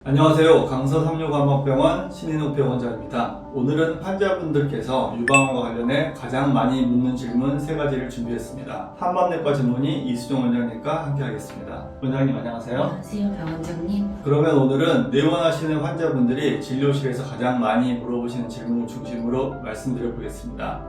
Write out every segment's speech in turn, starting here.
안녕하세요. 강서삼육암학병원 신인욱 병원장입니다. 오늘은 환자분들께서 유방암과 관련해 가장 많이 묻는 질문 3가지를 준비했습니다. 한밤내과 전문의 이수종 원장님과 함께 하겠습니다. 원장님 안녕하세요. 안녕하세요, 병원장님. 그러면 오늘은 내원하시는 환자분들이 진료실에서 가장 많이 물어보시는 질문을 중심으로 말씀드려 보겠습니다.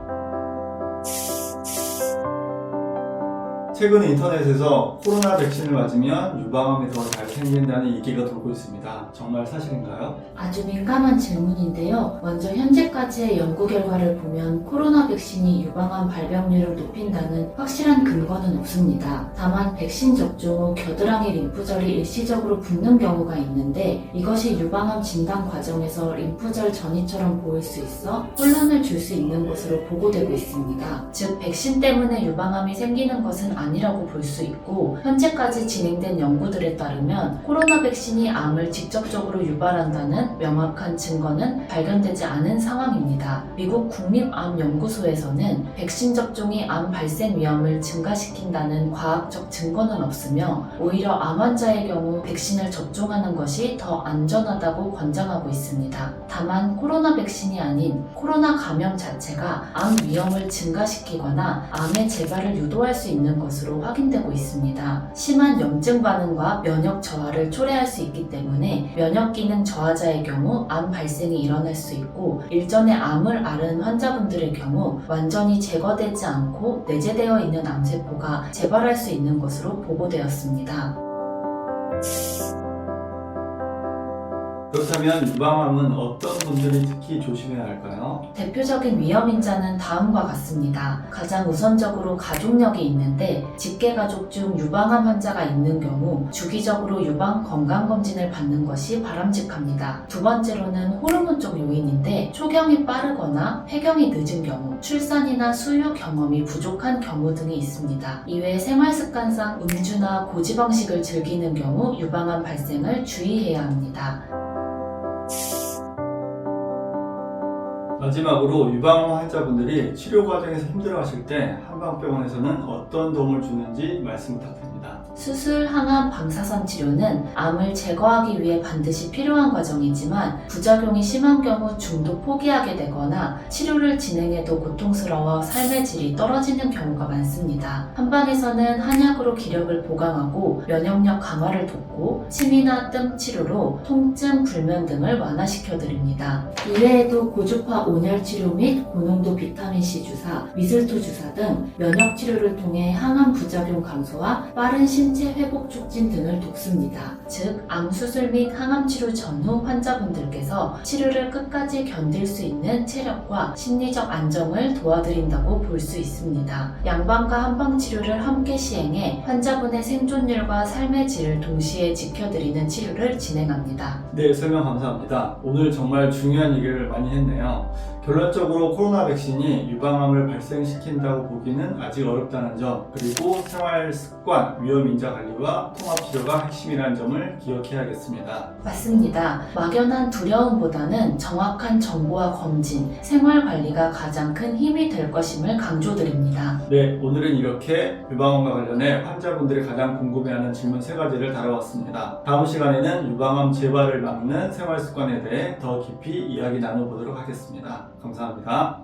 최근 인터넷에서 코로나 백신을 맞으면 유방암이 더 잘 생긴다는 얘기가 돌고 있습니다. 정말 사실인가요? 아주 민감한 질문인데요. 먼저 현재까지의 연구 결과를 보면 코로나 백신이 유방암 발병률을 높인다는 확실한 근거는 없습니다. 다만 백신 접종 후 겨드랑이 림프절이 일시적으로 붓는 경우가 있는데 이것이 유방암 진단 과정에서 림프절 전이처럼 보일 수 있어 혼란을 줄 수 있는 것으로 보고되고 있습니다. 즉 백신 때문에 유방암이 생기는 것은 아니라고 볼 수 있고, 현재까지 진행된 연구들에 따르면 코로나 백신이 암을 직접적으로 유발한다는 명확한 증거는 발견되지 않은 상황입니다. 미국 국립암연구소에서는 백신 접종이 암 발생 위험을 증가시킨다는 과학적 증거는 없으며 오히려 암 환자의 경우 백신을 접종하는 것이 더 안전하다고 권장하고 있습니다. 다만 코로나 백신이 아닌 코로나 감염 자체가 암 위험을 증가시키거나 암의 재발을 유도할 수 있는 것으로 확인되고 있습니다. 심한 염증 반응과 면역 저하를 초래할 수 있기 때문에 면역 기능 저하자의 경우 암 발생이 일어날 수 있고, 일전에 암을 앓은 환자분들의 경우 완전히 제거되지 않고 내재되어 있는 암세포가 재발할 수 있는 것으로 보고되었습니다. 그렇다면 유방암은 어떤 분들이 특히 조심해야 할까요? 대표적인 위험인자는 다음과 같습니다. 가장 우선적으로 가족력이 있는데 직계가족 중 유방암 환자가 있는 경우 주기적으로 유방 건강검진을 받는 것이 바람직합니다. 두 번째로는 호르몬적 요인인데 초경이 빠르거나 폐경이 늦은 경우, 출산이나 수유 경험이 부족한 경우 등이 있습니다. 이외에 생활습관상 음주나 고지방식을 즐기는 경우 유방암 발생을 주의해야 합니다. 마지막으로 유방암 환자분들이 치료 과정에서 힘들어하실 때 한방병원에서는 어떤 도움을 주는지 말씀 부탁드립니다. 수술, 항암, 방사선 치료는 암을 제거하기 위해 반드시 필요한 과정이지만 부작용이 심한 경우 중도 포기하게 되거나 치료를 진행해도 고통스러워 삶의 질이 떨어지는 경우가 많습니다. 한방에서는 한약으로 기력을 보강하고 면역력 강화를 돕고 침이나 뜸 치료로 통증, 불면 등을 완화시켜드립니다. 이외에도 고주파 온열 치료 및 고농도 비타민C 주사, 미슬토 주사 등 면역 치료를 통해 항암 부작용 감소와 빠른 신체 회복 촉진 등을 돕습니다. 즉, 암 수술 및 항암 치료 전후 환자분들께서 치료를 끝까지 견딜 수 있는 체력과 심리적 안정을 도와드린다고 볼 수 있습니다. 양방과 한방 치료를 함께 시행해 환자분의 생존율과 삶의 질을 동시에 지켜드리는 치료를 진행합니다. 네, 설명 감사합니다. 오늘 정말 중요한 얘기를 많이 했네요. 결론적으로 코로나 백신이 유방암을 발생시킨다고 보기는 아직 어렵다는 점, 그리고 생활 습관, 위험인자 관리와 통합치료가 핵심이라는 점을 기억해야겠습니다. 맞습니다. 막연한 두려움보다는 정확한 정보와 검진, 생활 관리가 가장 큰 힘이 될 것임을 강조드립니다. 네, 오늘은 이렇게 유방암과 관련해 환자분들이 가장 궁금해하는 질문 3가지를 다뤄봤습니다. 다음 시간에는 유방암 재발을 막는 생활 습관에 대해 더 깊이 이야기 나눠보도록 하겠습니다. 감사합니다.